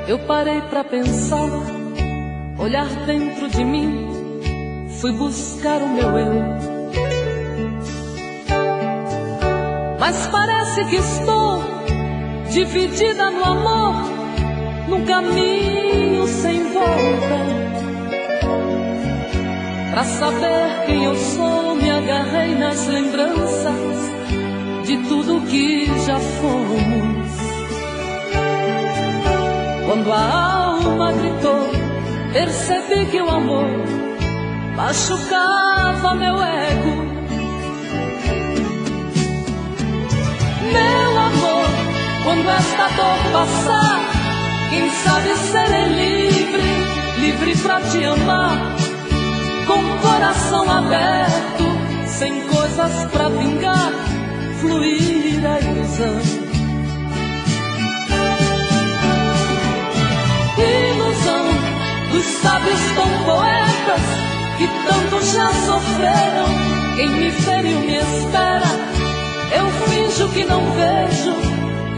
Eu parei pra pensar, olhar dentro de mim, fui buscar o meu eu. Mas parece que estou dividida no amor, num caminho sem volta. Pra saber quem eu sou, me agarrei nas lembranças de tudo que já fomos. Quando a alma gritou, percebi que o amor machucava meu ego. Meu amor, quando esta dor passar, quem sabe serei livre, livre pra te amar, com o coração aberto, sem coisas pra vingar, fluir a ilusão. Ilusão dos sábios tão poetas que tanto já sofreram. Quem me feriu me espera, eu finjo que não vejo,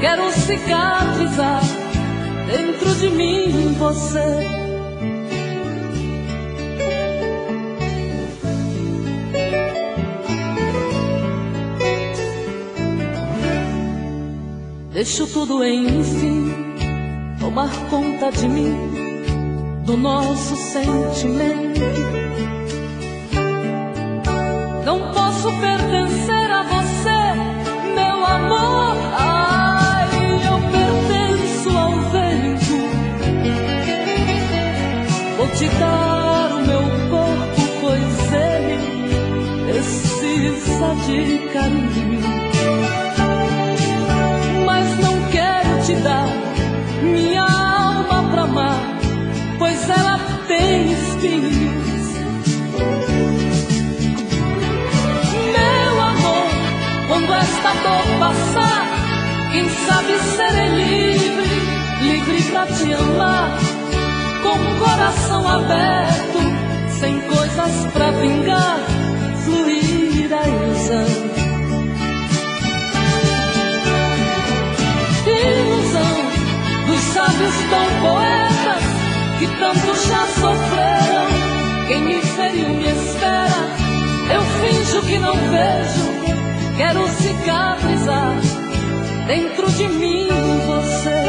quero cicatrizar dentro de mim você. Deixo tudo enfim tomar conta de mim, do nosso sentimento. Não posso pertencer a você, meu amor. Ai, eu pertenço ao vento. Vou te dar o meu corpo, pois ele precisa de carinho. Mas não quero te dar minha alma pra amar, pois ela tem espinhos. Meu amor, quando esta dor passar, quem sabe serei livre, livre pra te amar, com o coração aberto, sem coisas pra vingar, fluir a ilusão. Ilusão dos sábios tão poetas que tanto já sofreram. Quem me feriu me espera, eu finjo que não vejo, quero cicatrizar dentro de mim você.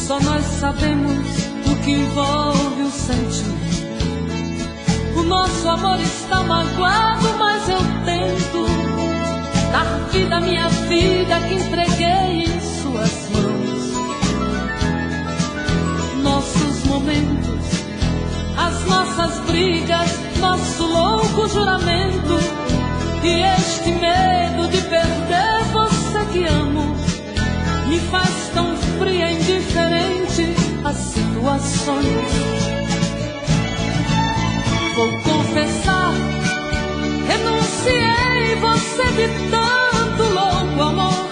Só nós sabemos o que envolve o sentimento. O nosso amor está magoado, mas eu tento dar vida à minha vida que entreguei em suas mãos. Nossos momentos, as nossas brigas, nosso louco juramento e este medo de perder você que amo me faz tão fria e indiferente às situações. Vou confessar, renunciei você de tanto louco amor.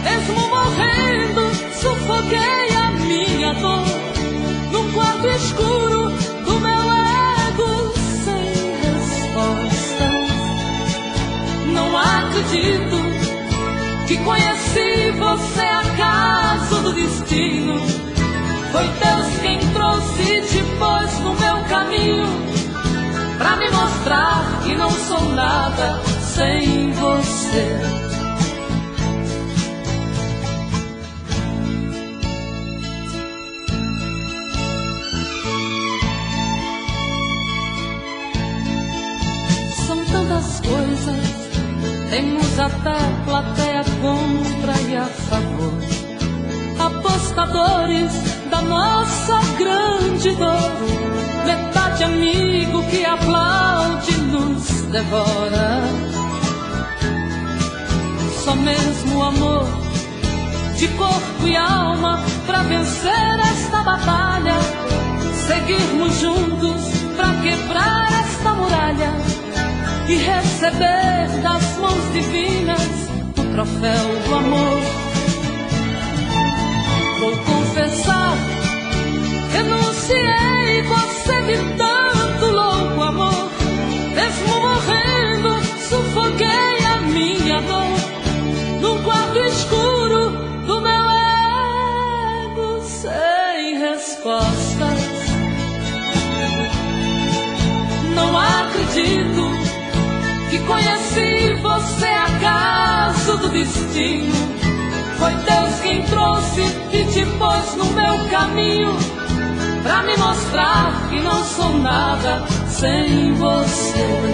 Mesmo morrendo, sufoquei a minha dor num quarto escuro do meu ego sem respostas. Não acredito que conheci você acaso do destino. Foi Deus quem trouxe e te pôs no meu caminho, pra me mostrar que não sou nada sem você. São tantas coisas, temos até plateia contra e a favor, apostadores da nossa grande dor, metade amigo que aplaude nos devora. Só só mesmo o amor de corpo e alma pra vencer esta batalha, seguirmos juntos pra quebrar esta muralha e receber das mãos divinas o troféu do amor. Vou confessar, renunciei você de tanto louco amor, mesmo morrendo sufoquei a minha dor num quarto escuro do meu ego sem respostas. Não acredito que conheci você acaso do destino. Foi Deus quem trouxe e te pôs no meu caminho pra me mostrar que não sou nada sem você.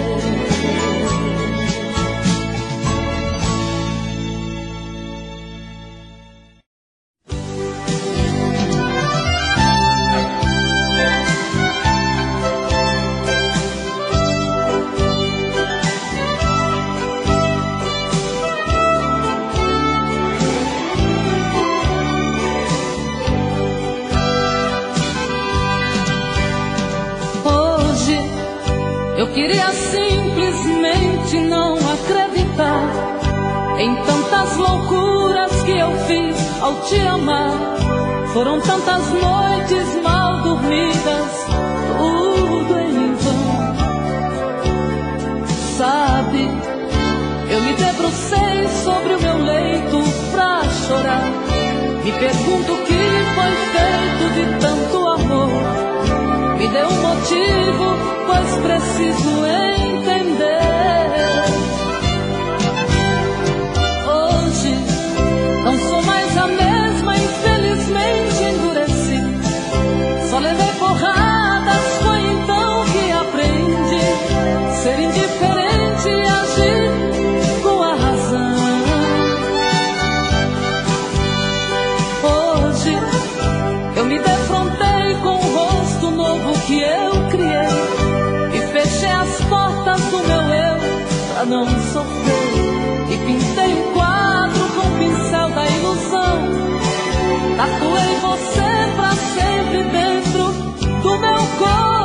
Eu queria simplesmente não acreditar em tantas loucuras que eu fiz ao te amar. Foram tantas noites mal dormidas, tudo em vão. Sabe, eu me debrucei sobre o meu leito pra chorar. Me pergunto o que foi feito de tanto amor. Me dê um motivo, pois preciso entender. Hoje não sou mais a mesma, infelizmente endureci. Só levei porradas, foi então que aprendi ser indiferente e agir com a razão. Hoje eu me defrontei com o rosto novo que eu criei e fechei as portas do meu eu pra não sofrer. E pintei um quadro com o pincel da ilusão. Tatuei você pra sempre dentro do meu coração.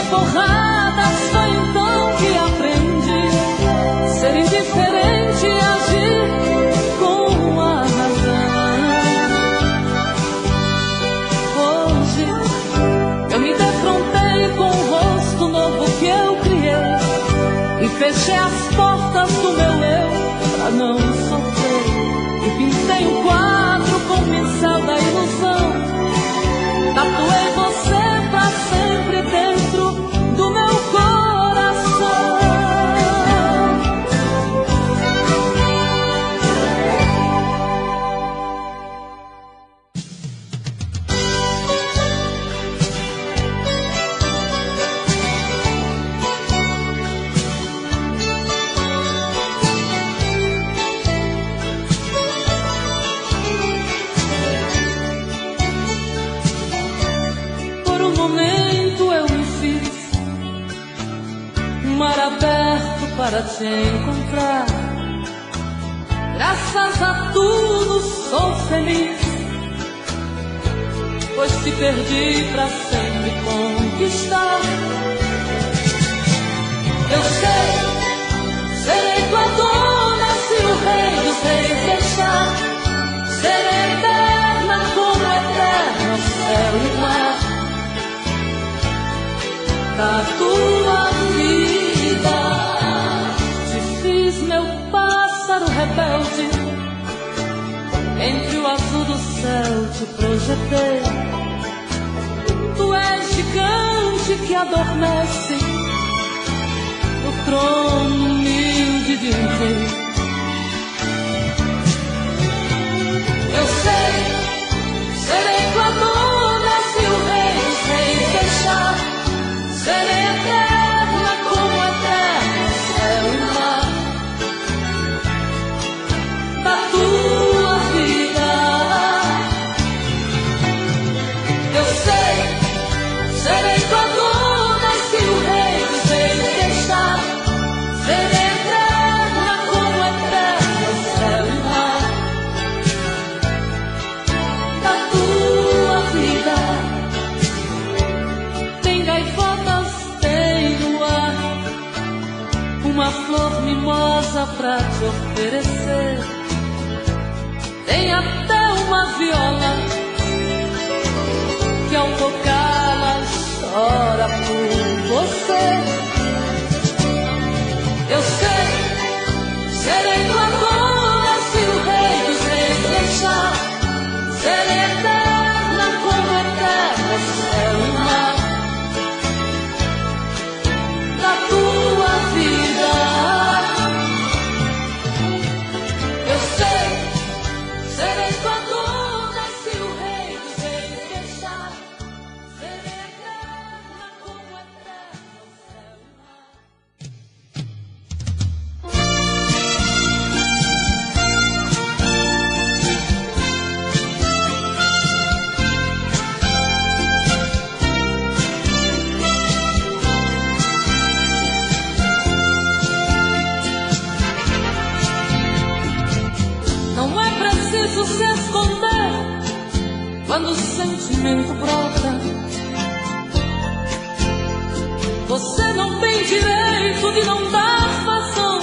Porradas, foi então que aprendi ser indiferente e agir com a razão. Hoje eu me defrontei com o rosto novo que eu criei e fechei as portas do meu eu pra não sofrer. E pintei um quadro com o pincel da ilusão. Tatuei você pra sempre dentro do meu coração. Por um momento eu me fiz mar aberto para te encontrar. Graças a tudo sou feliz, pois te perdi pra sempre conquistar. Eu sei, serei tua dona se o rei dos reis deixar. Serei eterna como eterno céu e mar da tua vida. Te fiz meu pássaro rebelde, entre o azul do céu te projetei. Tu és gigante que adormece no trono humilde de um rei. Eu sei, pra te oferecer. Tem até uma viola que ao tocá-la chora por você. Eu sei, serei tua dona se o rei dos reis deixar. Serei eterna como eterno céu e mar da tua vida. Eu sei, serei tua dona se o rei dos reis deixar. Serei eterna como eterno céu e mar. Não é preciso se esconder quando o sentimento brota. Você não tem direito de não dar vazão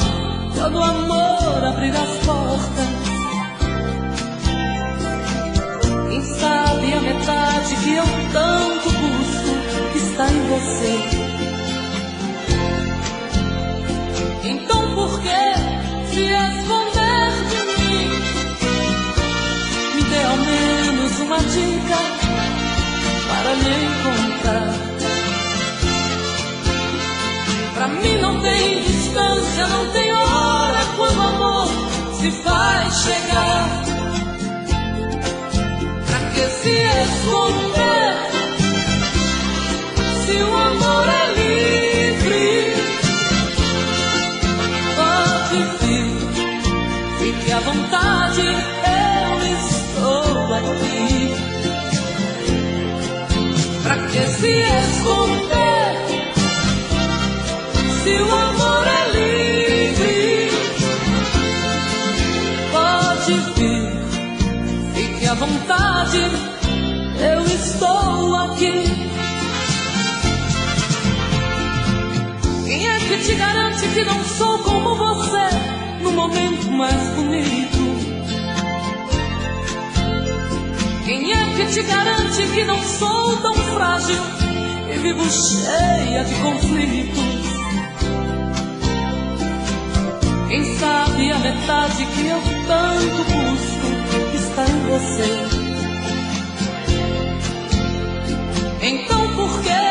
quando o amor abrir as portas. Quem sabe a metade que eu tanto busco está em você. Então por que se esconder de mim? Me dê ao menos uma dica para me encontrar. Pra mim não tem distância, não tem hora quando o amor se faz chegar. Pra que se esconder se o amor é livre? Pode vir, fique à vontade, eu estou aqui. Pra que se esconder se o amor é livre? Pode vir, fique à vontade, eu estou aqui. Quem é que te garante que não sou como você no momento mais bonito? Quem é que te garante que não sou tão frágil e vivo cheia de conflitos? Quem sabe a metade que eu tanto busco está em você. Então por que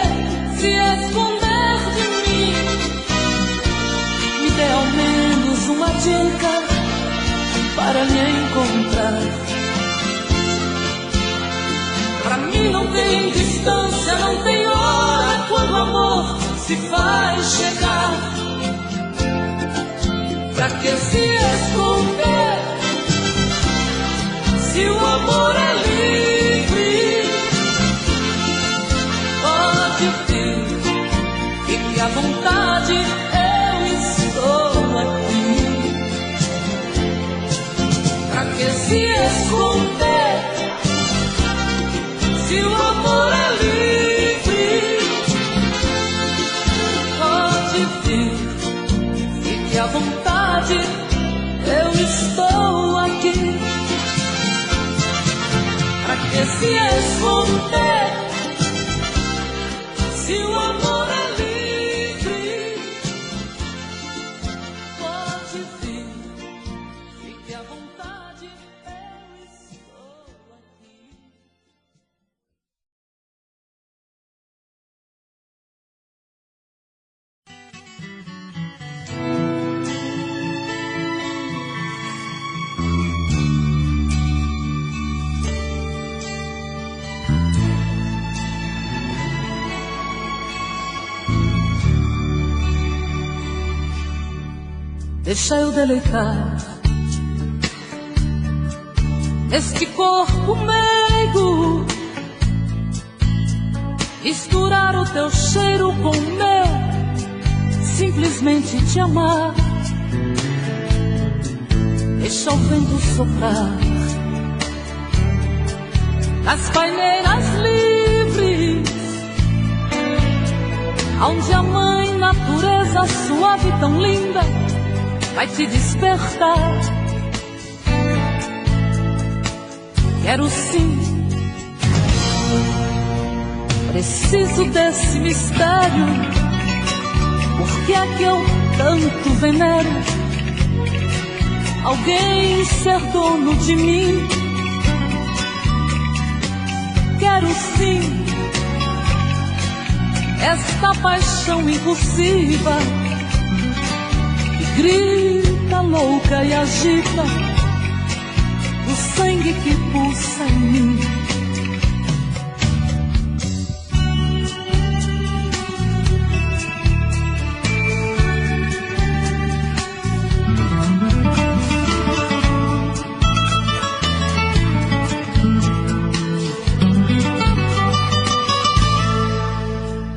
se esconder de mim? Me dê ao menos uma dica para me encontrar. Pra mim não tem distância, não tem hora quando o amor se faz chegar. Pra que se esconder se o amor é livre? Pode vir, fique à vontade, eu estou aqui. Pra que se esconder se o amor é livre? Pode vir, fique à vontade, eu estou aqui. Pra que se esconder se o amor é livre? Pode vir, fique à vontade, eu estou aqui. Deixa eu deleitar este corpo meigo, misturar o teu cheiro com o meu, simplesmente te amar. Deixa o vento soprar nas paineiras livres, onde a mãe natureza suave tão linda vai te despertar. Quero sim, preciso desse mistério. Por que é que eu tanto venero alguém ser dono de mim? Quero sim esta paixão impulsiva que grita louca e agita o sangue que pulsa em mim.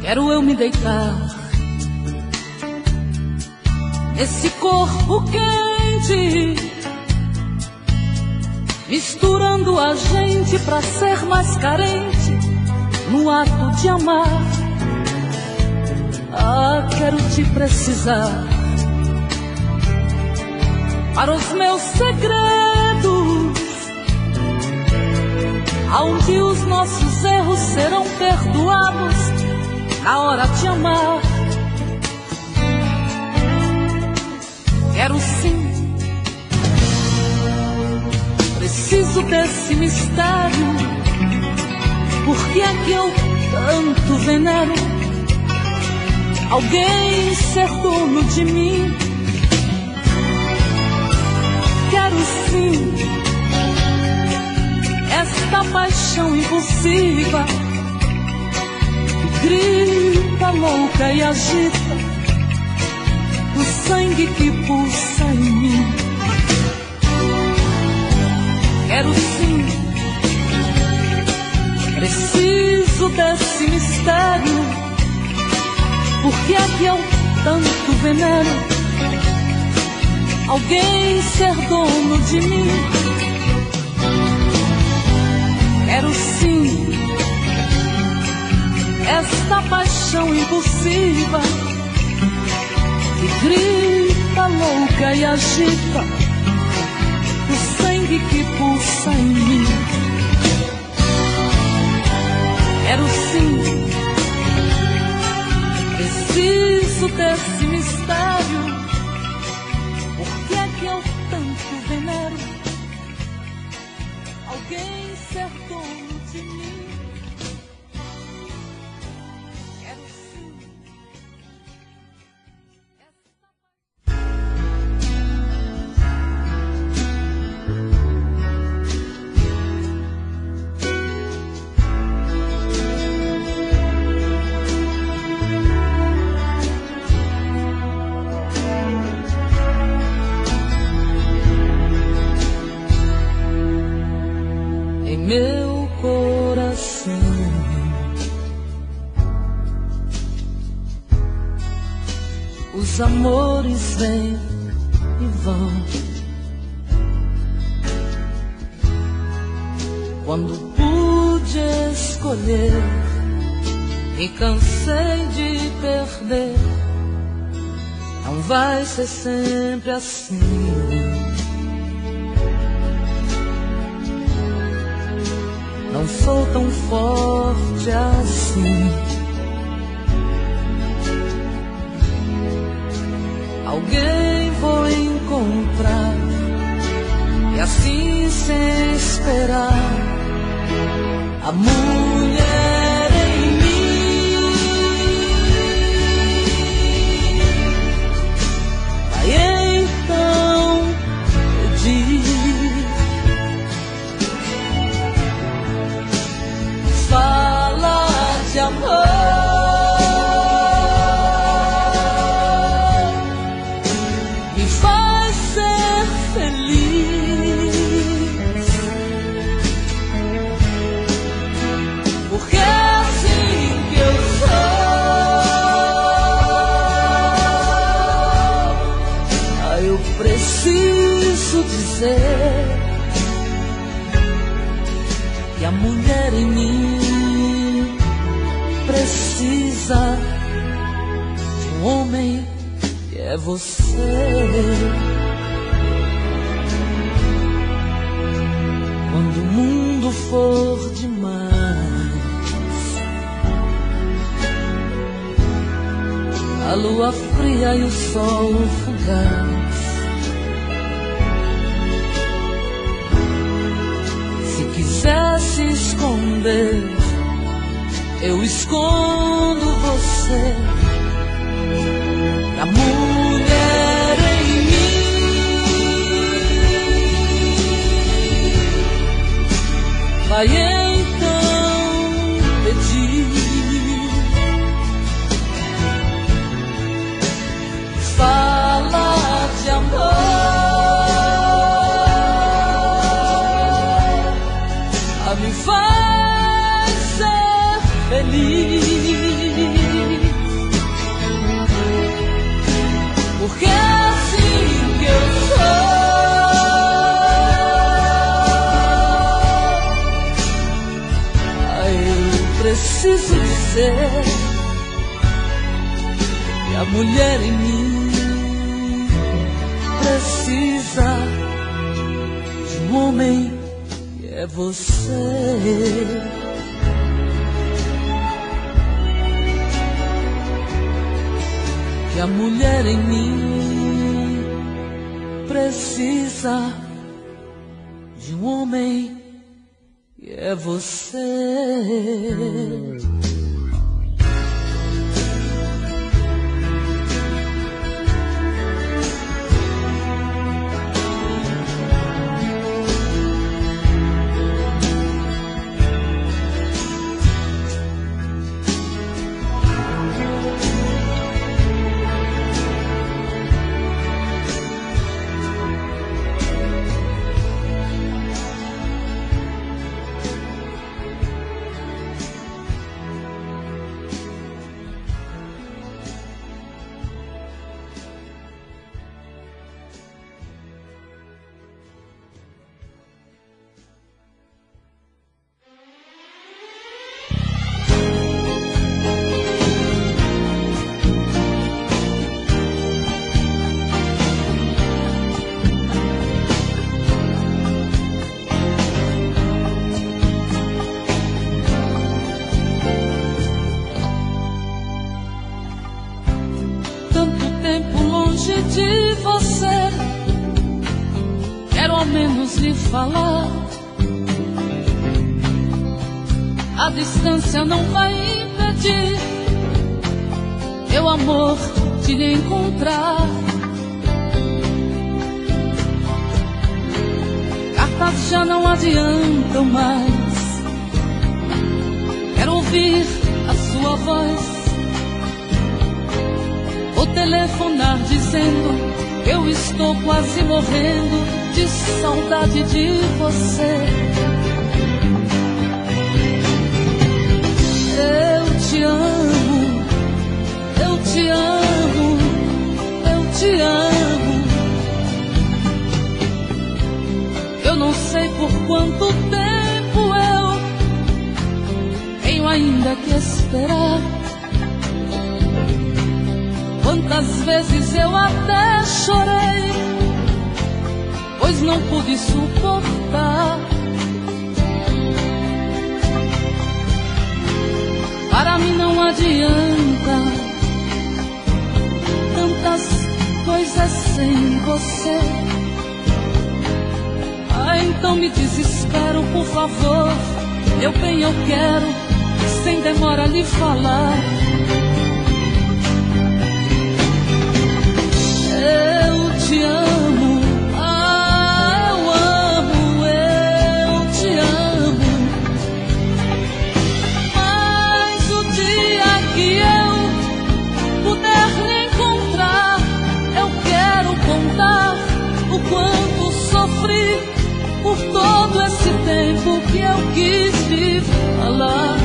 Quero eu me deitar nesse corpo quente, misturando a gente pra ser mais carente no ato de amar. Ah, quero te precisar para os meus segredos, aonde os nossos erros serão perdoados na hora de amar. Quero sim, preciso desse mistério. Por que é que eu tanto venero alguém ser dono de mim? Quero sim esta paixão impulsiva que grita louca e agita o sangue que pulsa em mim. Quero sim, preciso desse mistério. Por que é que eu tanto venero alguém ser dono de mim? Quero sim esta paixão impulsiva que grita louca e agita o sangue que pulsa em mim. Quero sim, preciso desse mistério. Por que é que eu tanto venero alguém ser dono de mim? Meu coração, os amores vêm e vão. Quando pude escolher, me cansei de perder. Não vai ser sempre assim. Não sou tão forte assim. Alguém vou encontrar, e assim sem esperar, a mulher em mim vai então pedir. Fala de amor, me faz ser feliz, porque é assim que eu sou. Ah, eu preciso dizer que a mulher em mim precisa de um homem que é você. Quando o mundo for demais, a lua fria e o sol fugaz, se quiser se esconder, eu escondo você. A mulher em mim vai então pedir, fala de amor, a me faz ser feliz. Porque é assim que eu sou. Eu preciso dizer que a mulher em mim precisa de um homem que é você. Que a mulher em mim precisa de um homem que é você. De você, quero ao menos lhe falar. A distância não vai impedir meu amor de lhe encontrar. Cartas já não adiantam mais, quero ouvir a sua voz. Vou telefonar dizendo que eu estou quase morrendo de saudade de você. Eu te amo, eu te amo, eu te amo. Eu não sei por quanto tempo eu tenho ainda que esperar. Quantas vezes eu até chorei, pois não pude suportar. Para mim não adianta tantas coisas sem você. Então me desespero, por favor, meu bem, eu quero sem demora lhe falar. Eu te amo, eu amo, eu te amo. Mas o dia que eu puder lhe encontrar, eu quero contar o quanto sofri por todo esse tempo que eu quis te falar.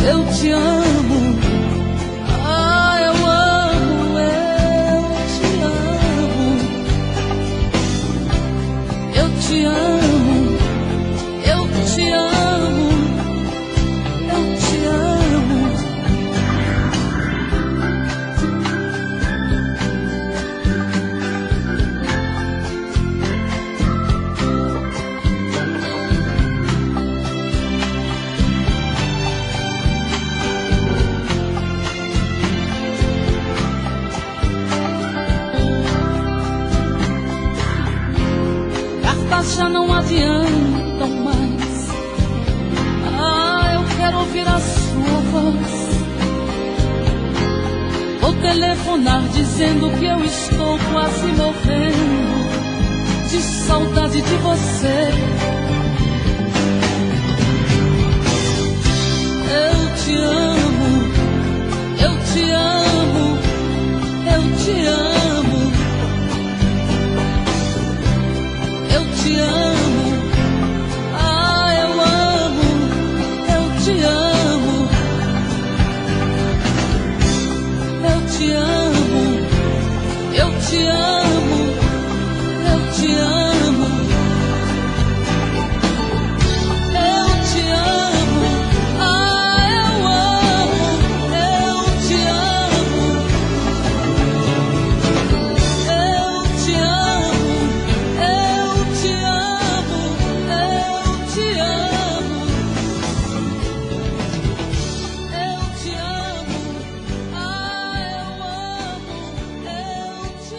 Eu te amo. Eu te amo, eu te amo, eu te amo. desculpas já não adiantam mais. Eu quero ouvir a sua voz. Vou telefonar dizendo que eu estou quase morrendo de saudade de você. Eu te amo, eu te amo, eu te amo, eu te amo, eu amo, eu te amo, eu te amo, eu te amo, eu te amo, eu te amo, eu amo, eu te amo, eu te amo, eu te amo, eu te amo, eu te amo, eu amo, eu te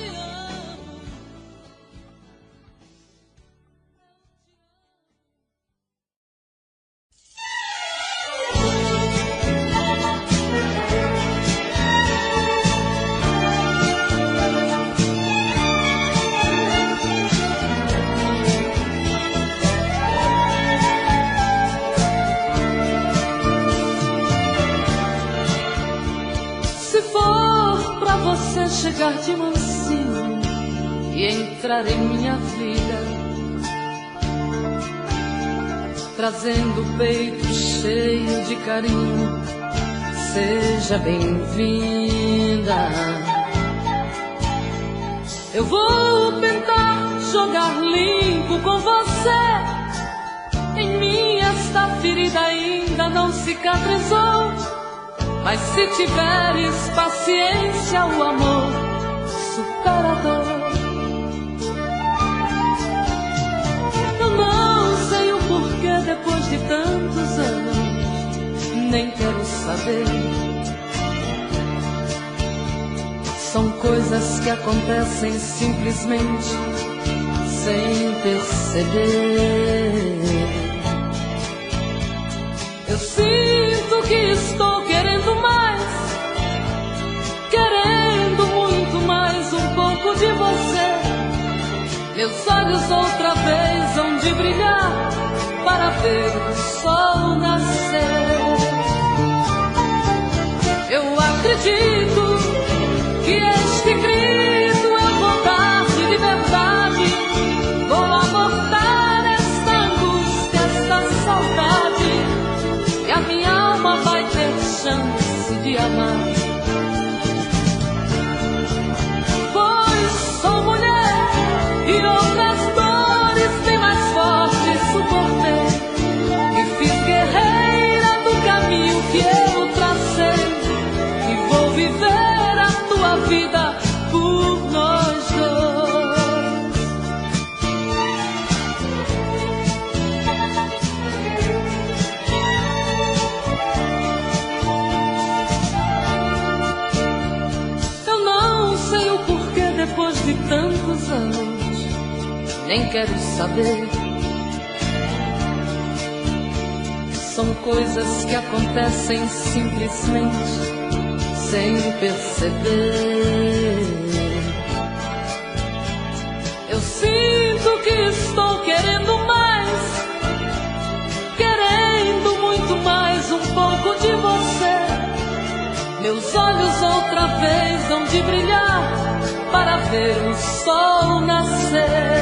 Se for pra você chegar de mansinho e entrar em minha vida, trazendo o peito cheio de carinho, seja bem-vinda. Eu vou tentar jogar limpo com você. Em mim esta ferida ainda não cicatrizou, mas se tiveres paciência, o amor supera a dor. Eu não sei o porquê depois de tantos anos, nem quero saber. São coisas que acontecem simplesmente sem perceber. Eu sinto que estou querendo mais, querendo muito mais um pouco de você. Meus olhos outra vez hão de brilhar para ver o sol nascer. Eu acredito que este grito eu vou dar de liberdade. Vou abortar esta angústia, esta saudade, e a minha alma vai ter chance de amar. Pois sou mulher e outras dores bem mais fortes suportei, e fiz guerreira do caminho que eu tracei, e vou viver a tua vida por nós dois. Eu não sei o porquê depois de tantos anos, nem quero saber. São coisas que acontecem simplesmente sem perceber. Eu sinto que estou querendo mais, querendo muito mais um pouco de você. Meus olhos outra vez hão de brilhar para ver o sol nascer.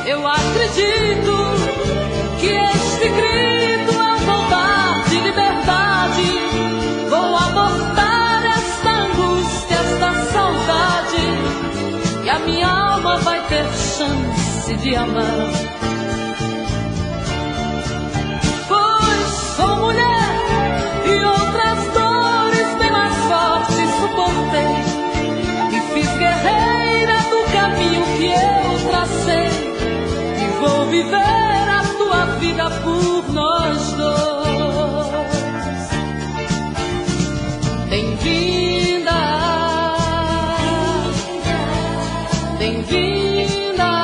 Eu acredito que este grito eu vou dar de liberdade. Vou abortar esta angústia, esta saudade, e a minha alma vai ter chance de amar. Pois sou mulher e outras dores bem mais fortes suportei, e fiz guerreira do caminho que eu tracei, e vou viver a tua vida por nós dois. Bem-vinda, bem-vinda.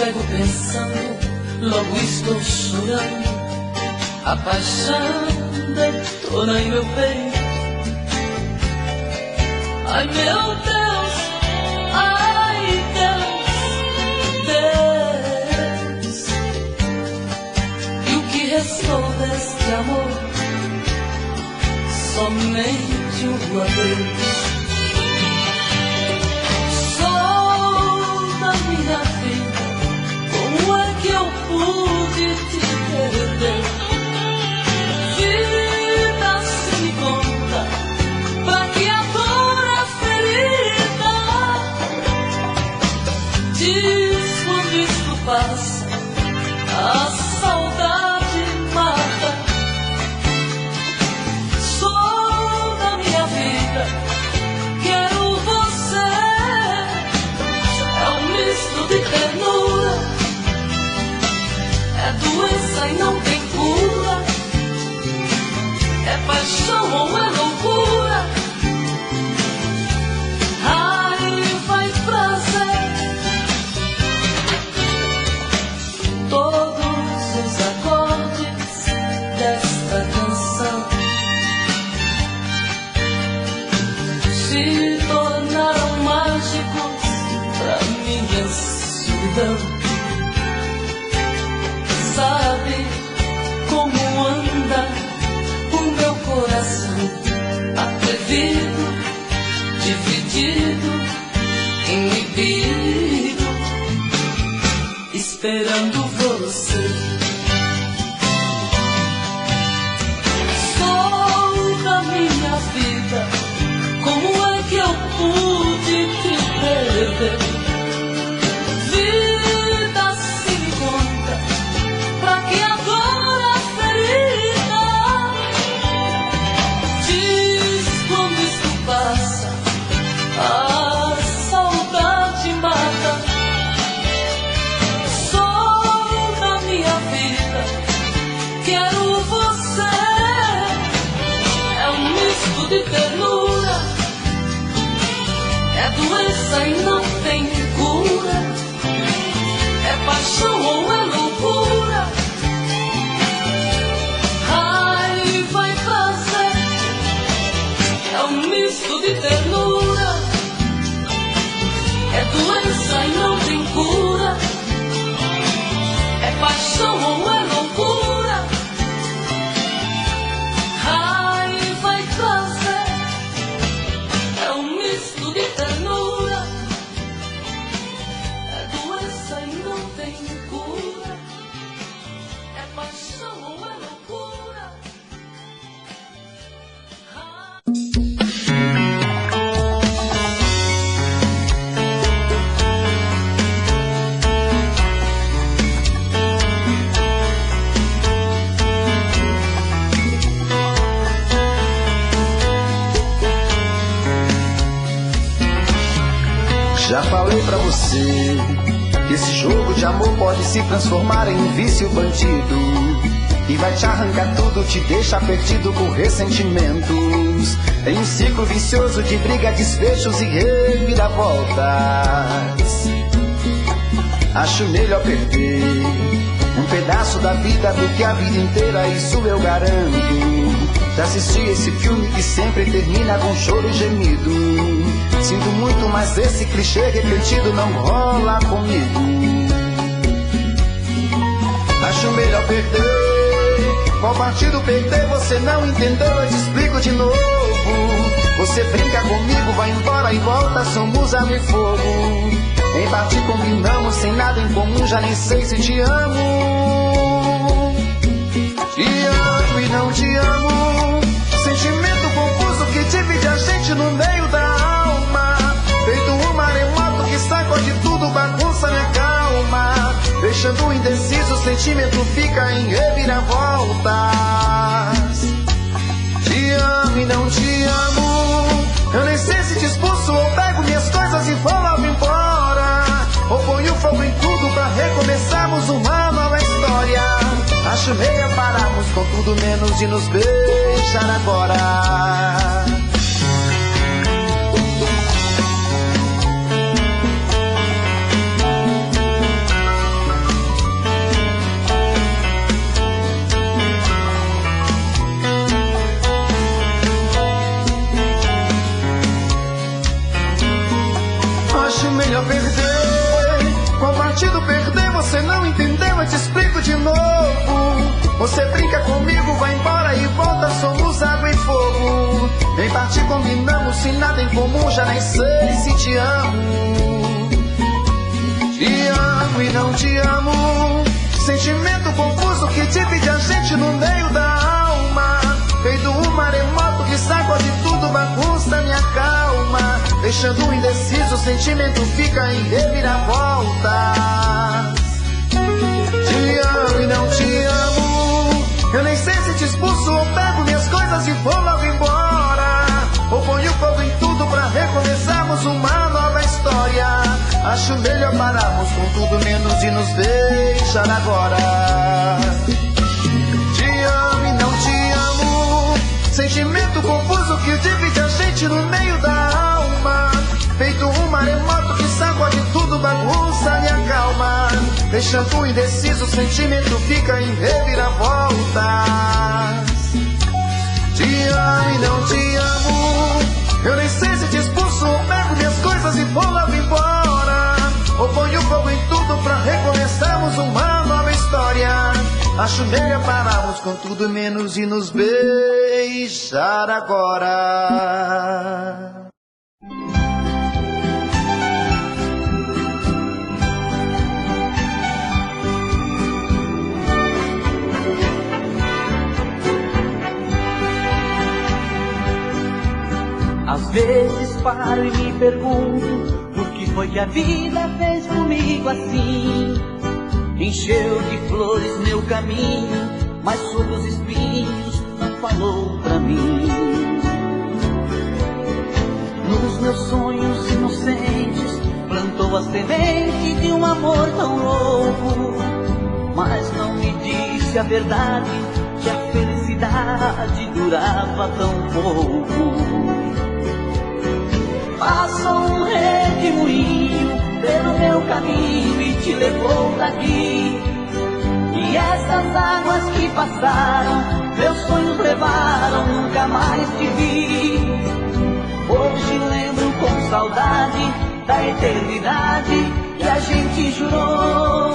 pego pensando, logo estou chorando. A paixão detona em meu peito. Ai meu Deus, ai Deus, Deus. E o que restou deste amor? Somente um adeus. Sou da minha vida, como é que eu pude te perder? Vida, se me conta, pra que a dor é ferida? Diz quando isto passa, a saudade mata. Sou da minha vida, quero você. É um misto de ternura, é doença e não tem cura. É paixão ou é loucura? Raiva e prazer. Todos os acordes desta canção se tornaram mágicos pra minha solidão. Sabe como anda o meu coração, atrevido, dividido, inibido, esperando você. Sou da minha vida, como é que eu pude te perder? Vida, se me conta, pra que a dor é ferida? Diz quando isto passa, a saudade mata. Sou da minha vida, quero você. É um misto de ternura, é doença e não tem cura. É paixão ou é loucura? Raiva e prazer. É um misto de ternura, é doença e não tem cura. É paixão ou é loucura? Raiva e prazer. É um misto de ternura, é doença e não tem cura. É paixão ou é loucura? Já falei pra você que esse jogo de amor pode se transformar em um vício bandido e vai te arrancar tudo, te deixar perdido com ressentimentos, em um ciclo vicioso de briga, desfechos e reviravoltas. Acho melhor perder um pedaço da vida do que a vida inteira, isso eu garanto. Já assisti esse filme que sempre termina com choro e gemido. Sinto muito, mas esse clichê repetido não rola comigo. Acho melhor perder. Qual partido perder? Você não entendeu, eu te explico de novo. Você brinca comigo, vai embora e volta, somos água e fogo. Em parte combinamos, sem nada em comum, já nem sei se te amo. Te amo e não te amo. Sentimento confuso que divide a gente no meio da alma. Feito um maremoto que sacode tudo, bagunça minha calma. Deixando indeciso, o sentimento fica em reviravoltas. Te amo e não te amo. Eu nem sei se te expulso ou pego minhas coisas e vou logo embora, ou ponho fogo em tudo pra recomeçarmos uma nova história. Acho melhor pararmos com tudo menos de nos beijar agora. melhor perder. Qual partido perder você não entendeu, eu te explico de novo. Você brinca comigo, vai embora e volta, somos água e fogo. Em partir combinamos, se nada em comum, já nem sei se te amo. Te amo e não te amo, sentimento confuso que divide a gente no meio da alma. Feito um maremoto que sacode tudo, bagunça minha calma. Deixando indeciso, o sentimento fica em reviravoltas. Te amo e não te amo, eu nem sei se te expulso ou pego minhas coisas e vou logo embora. Ou ponho fogo em tudo pra recomeçarmos uma nova história. Acho melhor pararmos com tudo menos de nos beijar agora. Te amo e não te amo, sentimento confuso que divide a gente no meio da alma. Feito um maremoto que sacode tudo, bagunça minha calma. Deixando indeciso, o sentimento fica em reviravoltas. Te amo e não te amo, eu nem sei se te expulso ou pego minhas coisas e vou logo embora. Ou ponho fogo em tudo pra recomeçarmos uma nova história. Acho melhor pararmos com tudo menos de nos beijar agora. Às vezes paro e me pergunto o que foi que a vida fez comigo assim. Encheu de flores meu caminho, mas sobre os espinhos não falou pra mim. Nos meus sonhos inocentes plantou a semente de um amor tão louco, mas não me disse a verdade, que a felicidade durava tão pouco. Passou um redemoinho pelo meu caminho e te levou daqui. E essas águas que passaram, meus sonhos levaram, nunca mais te vi. Hoje lembro com saudade da eternidade que a gente jurou.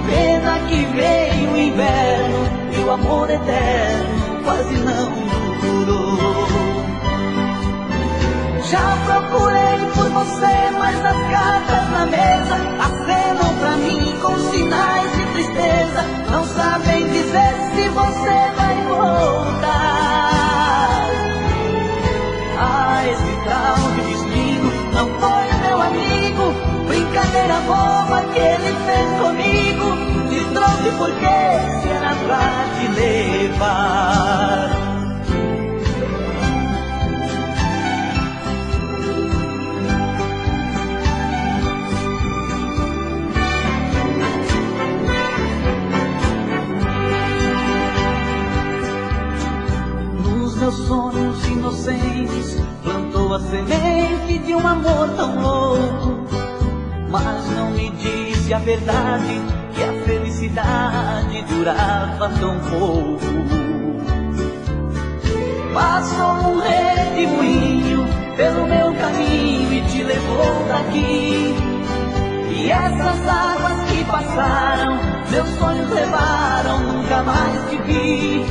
Pena que veio o inverno e o amor eterno quase não durou. Já procurei por você, mas as cartas na mesa acenam pra mim com sinais de tristeza. Não sabem dizer se você vai voltar. Ah, esse tal de destino não foi meu amigo, brincadeira boba que ele fez comigo. Te trouxe porque se era pra te levar. Meus sonhos inocentes plantou a semente de um amor tão louco, mas não me disse a verdade, que a felicidade durava tão pouco. Passou um redemoinho pelo meu caminho e te levou daqui. E essas águas que passaram, meus sonhos levaram, nunca mais te vi.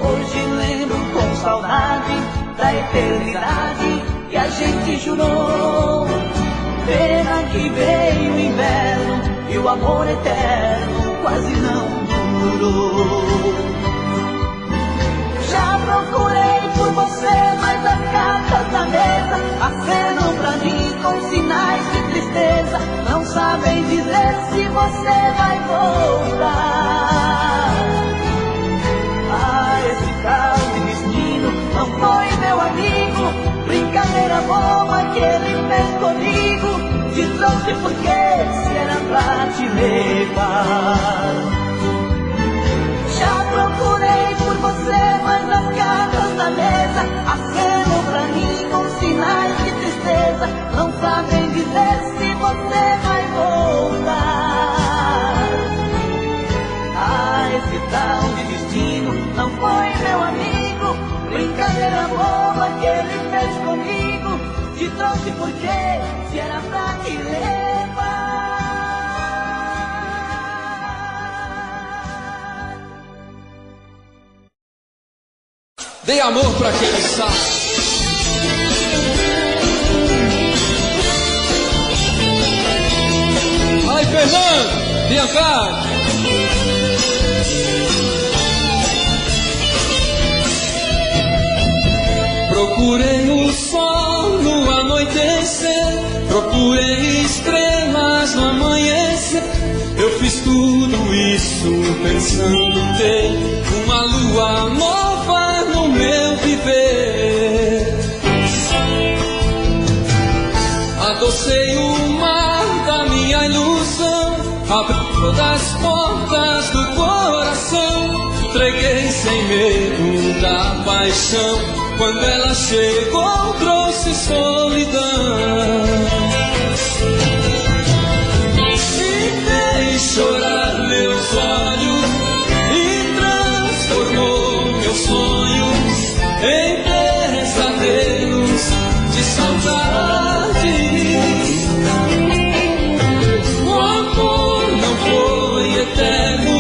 Hoje lembro com saudade da eternidade que a gente jurou. Pena que veio o inverno e o amor eterno quase não durou. Já procurei por você, mas as cartas na mesa acenam pra mim com sinais de tristeza. Não sabem dizer se você vai voltar. Ah, esse tal de destino não foi meu amigo, brincadeira boba que ele fez comigo. Te trouxe porque se era pra te levar. Já procurei por você, mas as cartas da mesa acenam pra mim com sinais de tristeza. Não sabem dizer se você vai voltar. Ah, esse tal de destino não foi meu amigo, brincadeira boba que ele fez comigo. Te trouxe por quê? Se era pra te levar. Dê amor pra quem não sabe. Ai, Fernando, vem cá. Procurei o sol no anoitecer, procurei estrelas no amanhecer. Eu fiz tudo isso pensando ter uma lua nova no meu viver. Adocei o mar da minha ilusão, abri todas as portas do coração, entreguei sem medo da paixão. Quando ela chegou, trouxe solidão e fez chorar meus olhos e transformou meus sonhos em pesadelos de saudade. O amor não foi eterno,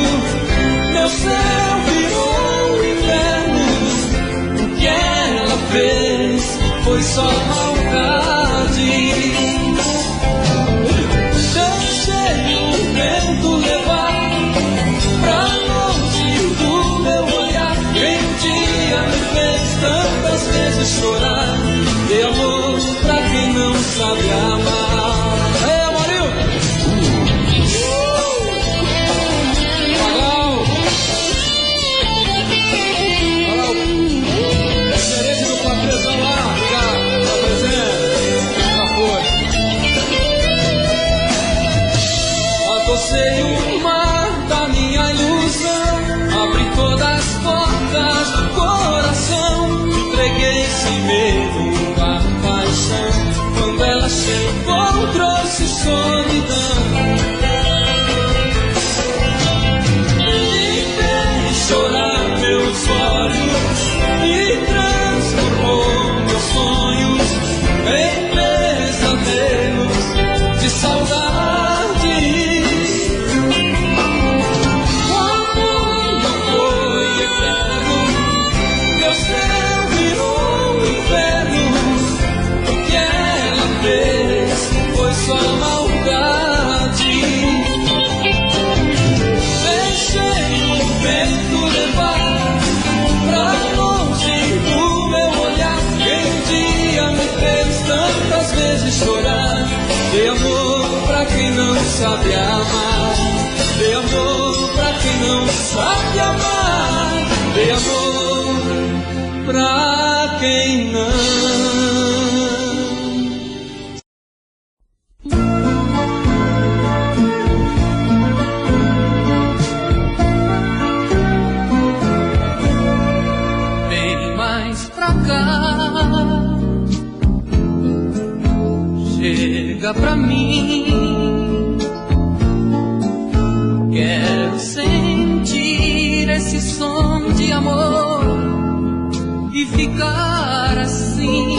meu céu virou inferno. O que ela fez foi só maldade. Deixei o vento levar pra longe do meu olhar. Quem um dia me fez tantas vezes chorar. Dê amor pra quem não sabe amar. É, Amarildo! Legal! Referência do Patrizão lá, obrigado, tá presente, já foi. Adocei o mar da minha ilusão, abri todas as portas do coração, entreguei sem medo a paixão. Quando ela chegou, trouxe solidão e fez chorar meus olhos e transformou meus sonhos em pesadelos de saudade. O amor não foi eterno, meu céu virou inferno. O que ela fez foi só maldade. Deixei o vento levar pra longe do meu olhar. Quem um dia me fez tantas vezes chorar. Dê amor pra quem não sabe amar. Dê amor pra quem não sabe amar. Dê amor pra quem não. Vem mais pra cá, chega pra mim. Quero sentir esse som de amor e ficar assim,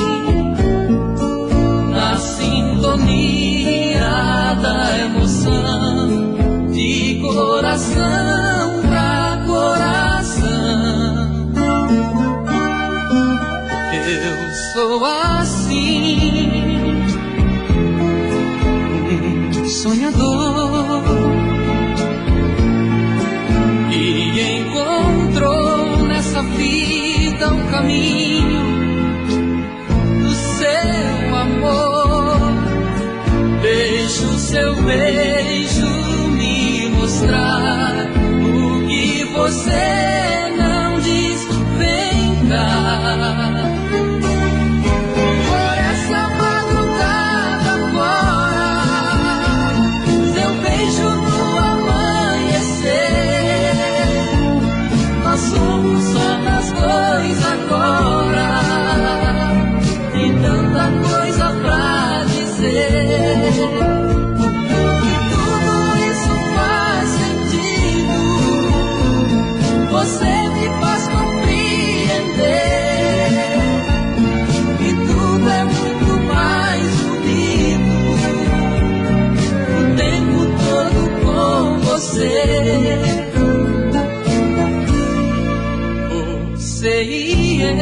na sintonia da emoção, de coração pra coração. Eu sou assim, sonhador, e encontrou nessa vida um caminho do seu amor. Deixa o seu beijo me mostrar o que você não diz. Vem cá. Por essa madrugada fora, seu beijo no amanhecer. Nós somos só nós dois agora, e tanta coisa pra dizer. E tudo isso faz sentido. Você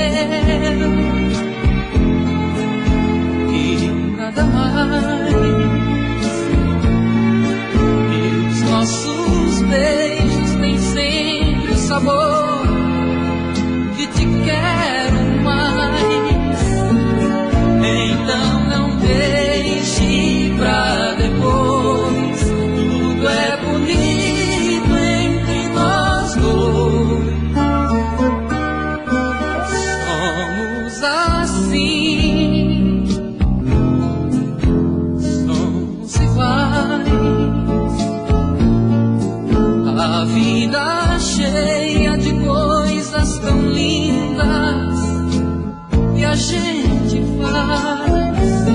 quero e nada mais. E os nossos beijos têm sempre o sabor de te quero mais. Então não deixe pra depois, tudo é bonito entre nós dois. Somos assim, somos iguais. A vida cheia de coisas tão lindas que a gente faz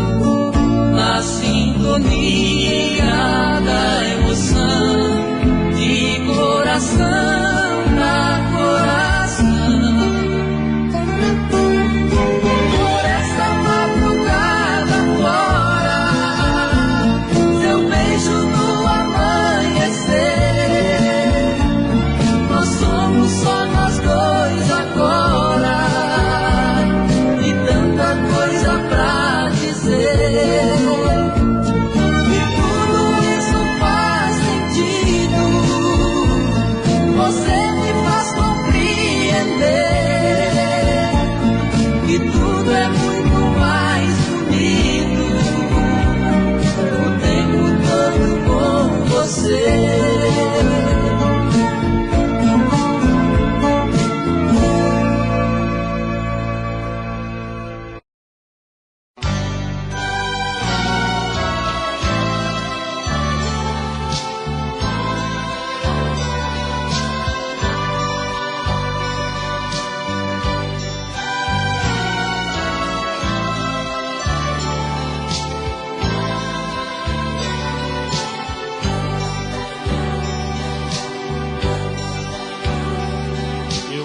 na sintonia da emoção, de coração a coração. Por essa madrugada fora, seu beijo no amanhecer, nós somos só nós dois agora, e tanta coisa pra dizer. E tudo isso faz sentido, você me faz compreender. E tudo é muito mais bonito, o tempo todo com você.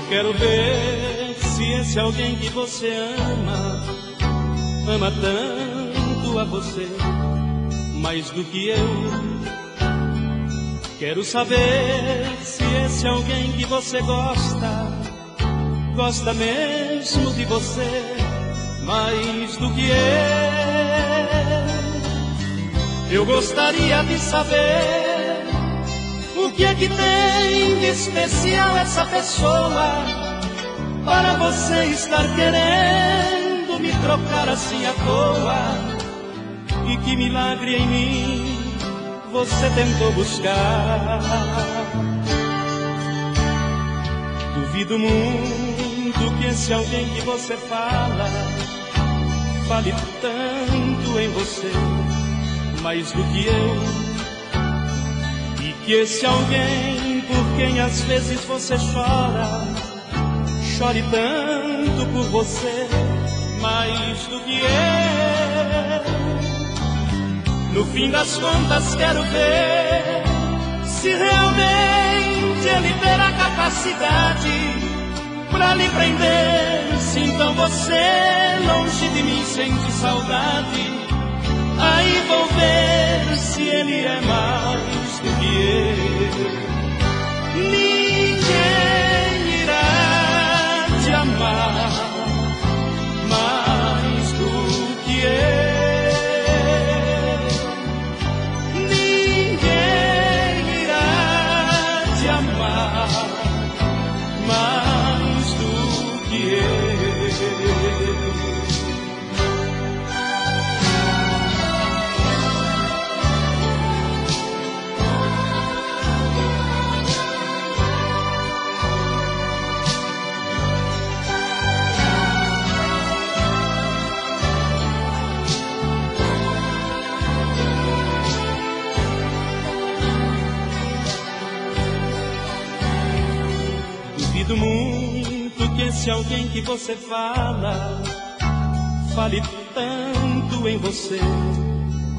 Quero ver se esse alguém que você ama tanto a você, mais do que eu. Quero saber se esse alguém que você gosta mesmo de você, mais do que eu. Eu gostaria de saber o que é que tem de especial essa pessoa para você estar querendo me trocar assim à toa? E que milagre em mim você tentou buscar? Duvido muito que esse alguém que você fale tanto em você, mais do que eu. Que esse alguém por quem às vezes você chore tanto por você, mais do que eu. No fim das contas quero ver se realmente ele terá capacidade pra lhe prender. Se então você longe de mim sente saudade, aí vou ver se ele é mais do que eu. Ninguém irá te amar mais do que eu. Ninguém irá te amar mais do que eu. Duvido muito que esse alguém que você fale tanto em você,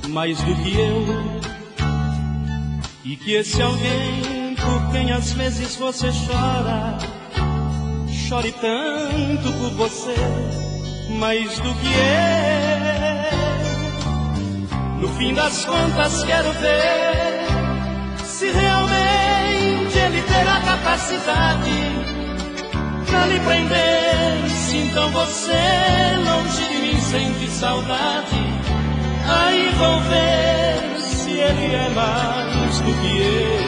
mais do que eu. E que esse alguém por quem às vezes você chore tanto por você, mais do que eu. No fim das contas quero ver se realmente ele terá capacidade pra lhe prender. Se então você longe de mim sente saudade, aí vou ver se ele é mais do que eu.